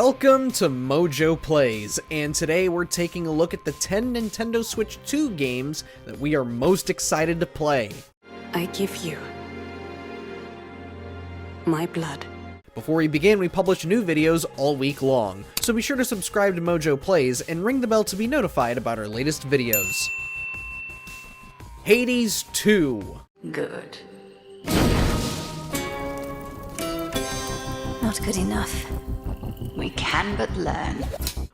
Welcome to MojoPlays, and today we're taking a look at the 10 Nintendo Switch 2 games that we are most excited to play. I give you my blood. Before we begin, we publish new videos all week long, so be sure to subscribe to MojoPlays and ring the bell to be notified about our latest videos. Hades 2. Good. Not good enough. We can but learn.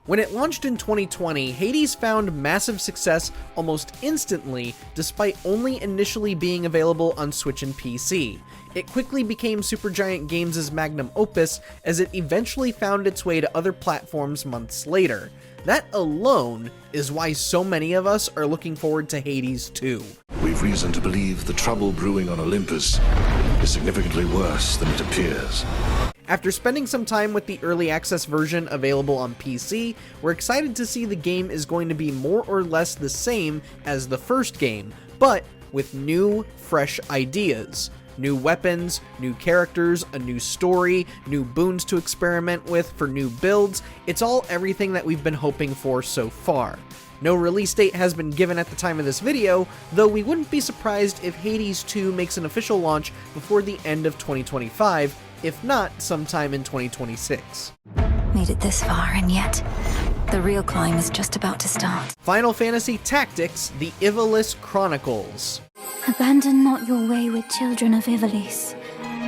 When it launched in 2020, Hades found massive success almost instantly, despite only initially being available on Switch and PC. It quickly became Supergiant Games' magnum opus, as it eventually found its way to other platforms months later. That alone is why so many of us are looking forward to Hades 2. We've reason to believe the trouble brewing on Olympus is significantly worse than it appears. After spending some time with the early access version available on PC, we're excited to see the game is going to be more or less the same as the first game, but with new, fresh ideas. New weapons, new characters, a new story, new boons to experiment with for new builds. It's all everything that we've been hoping for so far. No release date has been given at the time of this video, though we wouldn't be surprised if Hades 2 makes an official launch before the end of 2025, if not sometime in 2026. Made it this far, and yet the real climb is just about to start. Final Fantasy Tactics: The Ivalice Chronicles. Abandon not your wayward children of Ivalice,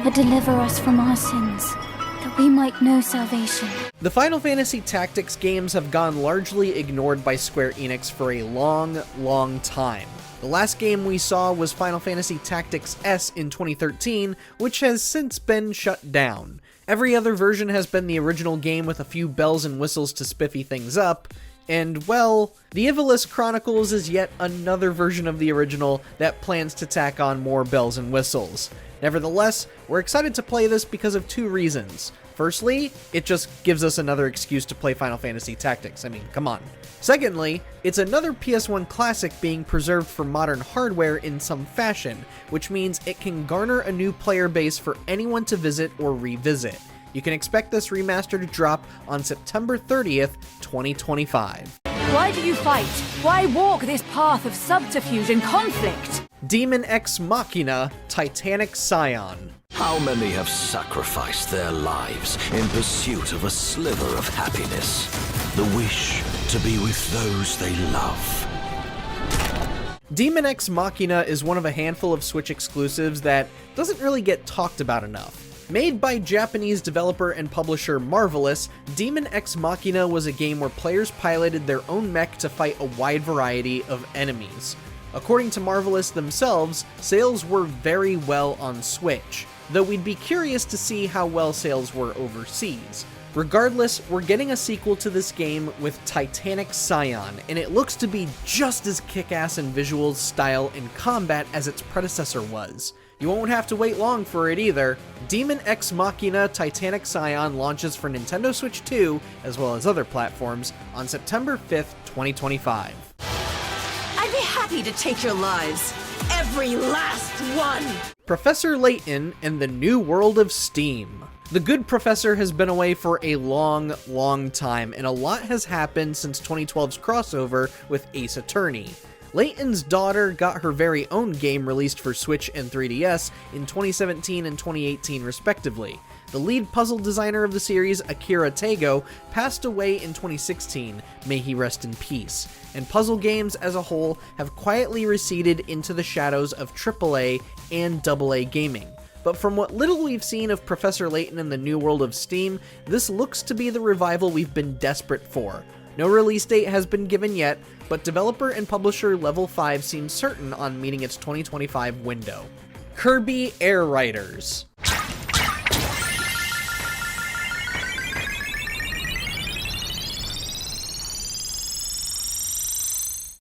but deliver us from our sins, that we might know salvation. The Final Fantasy Tactics games have gone largely ignored by Square Enix for a long time. The last game we saw was Final Fantasy Tactics S in 2013, which has since been shut down. Every other version has been the original game with a few bells and whistles to spiffy things up, and well, the Ivalice Chronicles is yet another version of the original that plans to tack on more bells and whistles. Nevertheless, we're excited to play this because of two reasons. Firstly, it just gives us another excuse to play Final Fantasy Tactics. I mean, come on. Secondly, it's another PS1 classic being preserved for modern hardware in some fashion, which means it can garner a new player base for anyone to visit or revisit. You can expect this remaster to drop on September 30th, 2025. Why do you fight? Why walk this path of subterfuge and conflict? Daemon X Machina, Titanic Scion. How many have sacrificed their lives in pursuit of a sliver of happiness? The wish to be with those they love. Daemon X Machina is one of a handful of Switch exclusives that doesn't really get talked about enough. Made by Japanese developer and publisher Marvelous, Daemon X Machina was a game where players piloted their own mech to fight a wide variety of enemies. According to Marvelous themselves, sales were very well on Switch, though we'd be curious to see how well sales were overseas. Regardless, we're getting a sequel to this game with Titanic Scion, and it looks to be just as kick-ass in visuals, style, and combat as its predecessor was. You won't have to wait long for it either. Daemon X Machina Titanic Scion launches for Nintendo Switch 2, as well as other platforms, on September 5th, 2025. I'd be happy to take your lives. Every last one! Professor Layton and the New World of Steam. The good professor has been away for a long time, and a lot has happened since 2012's crossover with Ace Attorney. Layton's daughter got her very own game released for Switch and 3DS in 2017 and 2018 respectively. The lead puzzle designer of the series, Akira Tago, passed away in 2016, may he rest in peace, and puzzle games as a whole have quietly receded into the shadows of AAA and AA gaming. But from what little we've seen of Professor Layton in the New World of Steam, this looks to be the revival we've been desperate for. No release date has been given yet, but developer and publisher Level 5 seems certain on meeting its 2025 window. Kirby Air Riders.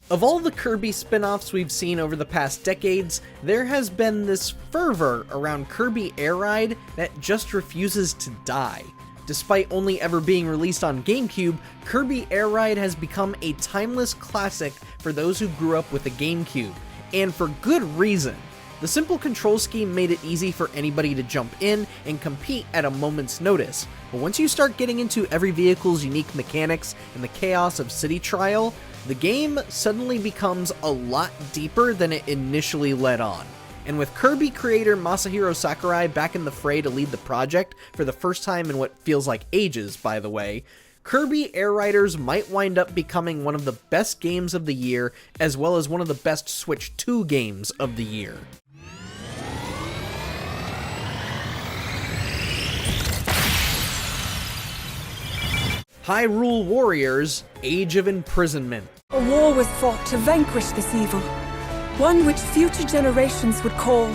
Of all the Kirby spin-offs we've seen over the past decades, there has been this fervor around Kirby Air Ride that just refuses to die. Despite only ever being released on GameCube, Kirby Air Ride has become a timeless classic for those who grew up with the GameCube, and for good reason. The simple control scheme made it easy for anybody to jump in and compete at a moment's notice, but once you start getting into every vehicle's unique mechanics and the chaos of city trial, the game suddenly becomes a lot deeper than it initially led on. And with Kirby creator Masahiro Sakurai back in the fray to lead the project for the first time in what feels like ages, by the way, Kirby Air Riders might wind up becoming one of the best games of the year, as well as one of the best Switch 2 games of the year. Hyrule Warriors: Age of Imprisonment. A war was fought to vanquish this evil, one which future generations would call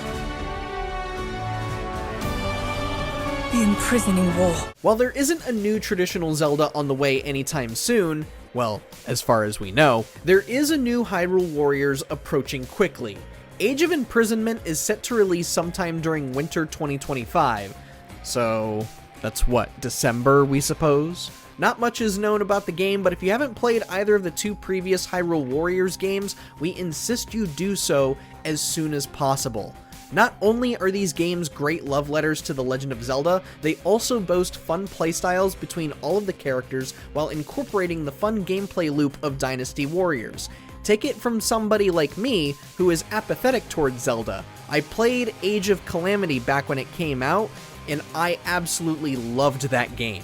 the Imprisoning War. While there isn't a new traditional Zelda on the way anytime soon, well, as far as we know, there is a new Hyrule Warriors approaching quickly. Age of Imprisonment is set to release sometime during winter 2025, so that's what, December, we suppose? Not much is known about the game, but if you haven't played either of the two previous Hyrule Warriors games, we insist you do so as soon as possible. Not only are these games great love letters to The Legend of Zelda, they also boast fun playstyles between all of the characters while incorporating the fun gameplay loop of Dynasty Warriors. Take it from somebody like me, who is apathetic towards Zelda. I played Age of Calamity back when it came out, and I absolutely loved that game.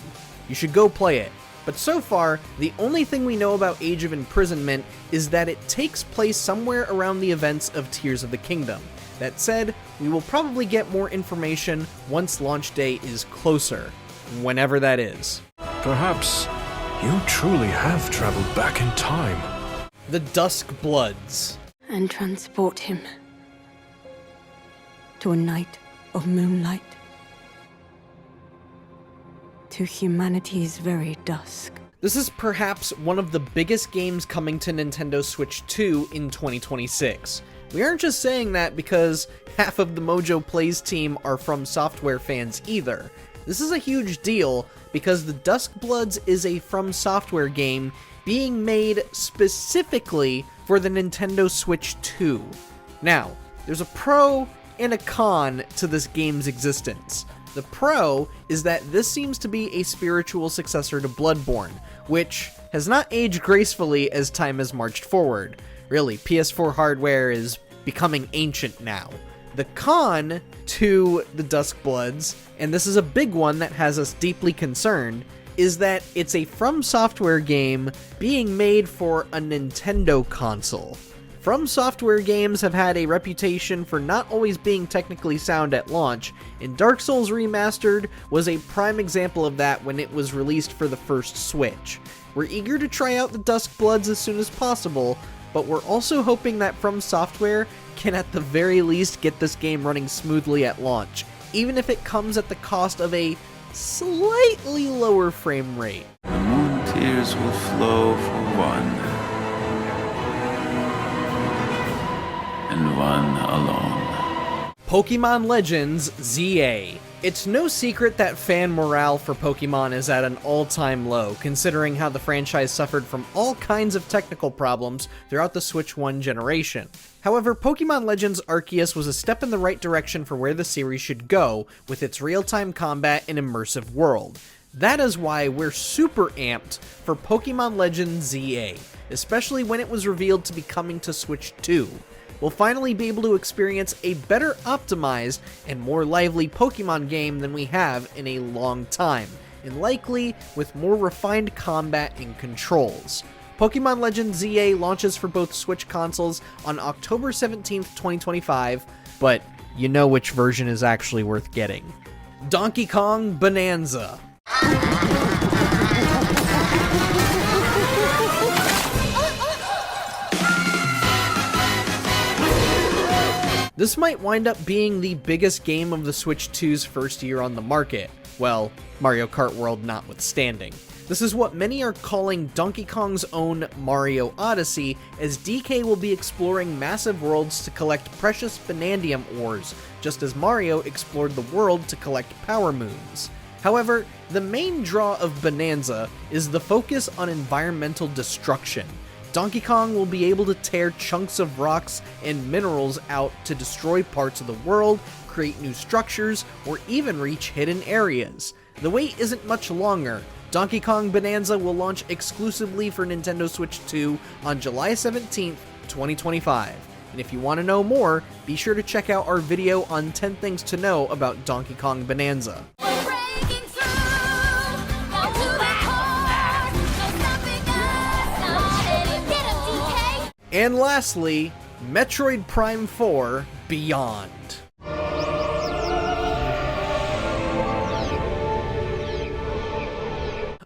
You should go play it. But so far, the only thing we know about Age of Imprisonment is that it takes place somewhere around the events of Tears of the Kingdom. That said, we will probably get more information once launch day is closer, whenever that is. Perhaps you truly have traveled back in time. The Dusk Bloods. And transport him to a night of moonlight, to humanity's very dusk. This is perhaps one of the biggest games coming to Nintendo Switch 2 in 2026. We aren't just saying that because half of the MojoPlays team are From Software fans either. This is a huge deal because the Duskbloods is a From Software game being made specifically for the Nintendo Switch 2. Now, there's a pro and a con to this game's existence. The pro is that this seems to be a spiritual successor to Bloodborne, which has not aged gracefully as time has marched forward. Really, PS4 hardware is becoming ancient now. The con to the Duskbloods, and this is a big one that has us deeply concerned, is that it's a From Software game being made for a Nintendo console. From Software games have had a reputation for not always being technically sound at launch, and Dark Souls Remastered was a prime example of that when it was released for the first Switch. We're eager to try out the Duskbloods as soon as possible, but we're also hoping that From Software can at the very least get this game running smoothly at launch, even if it comes at the cost of a slightly lower frame rate. The moon tears will flow for one, and one alone. Pokemon Legends ZA. It's no secret that fan morale for Pokemon is at an all-time low, considering how the franchise suffered from all kinds of technical problems throughout the Switch 1 generation. However, Pokemon Legends Arceus was a step in the right direction for where the series should go, with its real-time combat and immersive world. That is why we're super amped for Pokemon Legends ZA, especially when it was revealed to be coming to Switch 2. We'll finally be able to experience a better optimized and more lively Pokemon game than we have in a long time, and likely with more refined combat and controls. Pokemon Legends ZA launches for both Switch consoles on October 17th, 2025, but you know which version is actually worth getting. Donkey Kong Bananza. This might wind up being the biggest game of the Switch 2's first year on the market. Well, Mario Kart World notwithstanding. This is what many are calling Donkey Kong's own Mario Odyssey, as DK will be exploring massive worlds to collect precious Vanadium ores, just as Mario explored the world to collect Power Moons. However, the main draw of Bonanza is the focus on environmental destruction. Donkey Kong will be able to tear chunks of rocks and minerals out to destroy parts of the world, create new structures, or even reach hidden areas. The wait isn't much longer. Donkey Kong Bananza will launch exclusively for Nintendo Switch 2 on July 17th, 2025. And if you want to know more, be sure to check out our video on 10 things to know about Donkey Kong Bananza. And lastly, Metroid Prime 4 Beyond.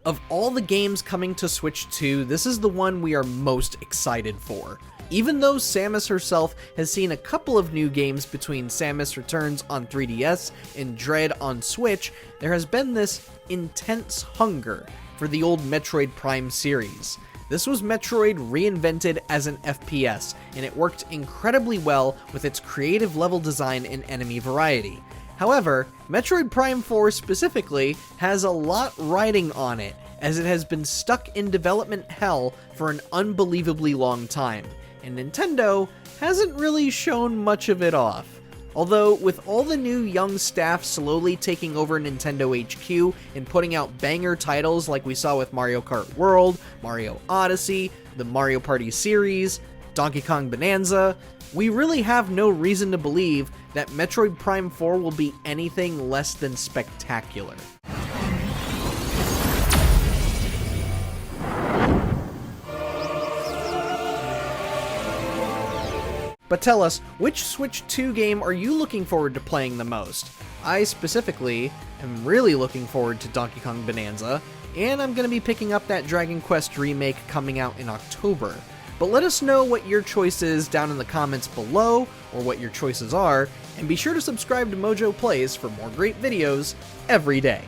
Of all the games coming to Switch 2, this is the one we are most excited for. Even though Samus herself has seen a couple of new games between Samus Returns on 3DS and Dread on Switch, there has been this intense hunger for the old Metroid Prime series. This was Metroid reinvented as an FPS, and it worked incredibly well with its creative level design and enemy variety. However, Metroid Prime 4 specifically has a lot riding on it, as it has been stuck in development hell for an unbelievably long time, and Nintendo hasn't really shown much of it off. Although, with all the new young staff slowly taking over Nintendo HQ and putting out banger titles like we saw with Mario Kart World, Mario Odyssey, the Mario Party series, Donkey Kong Bananza, we really have no reason to believe that Metroid Prime 4 will be anything less than spectacular. But tell us, which Switch 2 game are you looking forward to playing the most? I specifically am really looking forward to Donkey Kong Bananza, and I'm going to be picking up that Dragon Quest remake coming out in October. But let us know what your choice is down in the comments below, or what your choices are, and be sure to subscribe to MojoPlays for more great videos every day.